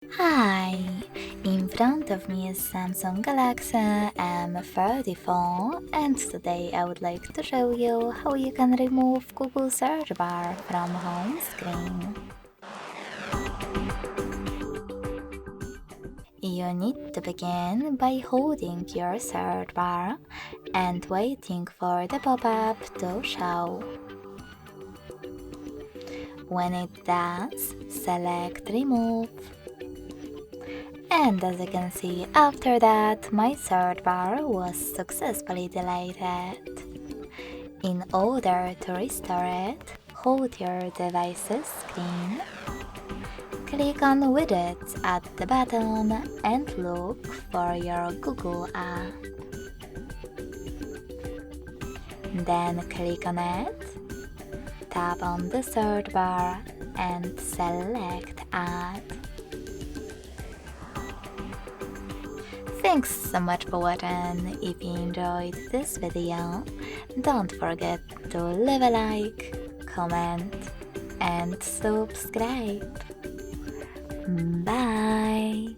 Hi, in front of me is Samsung Galaxy M34 and today I would like to show you how you can remove Google search bar from home screen. You need to begin by holding your search bar and waiting for the pop-up to show. When it does, select Remove. And as you can see, after that, my search bar was successfully deleted. In order to restore it, hold your device's screen, click on Widgets at the bottom and look for your Google app. Then click on it, tap on the search bar and select Add. Thanks so much for watching. If you enjoyed this video, don't forget to leave a like, comment and subscribe. Bye!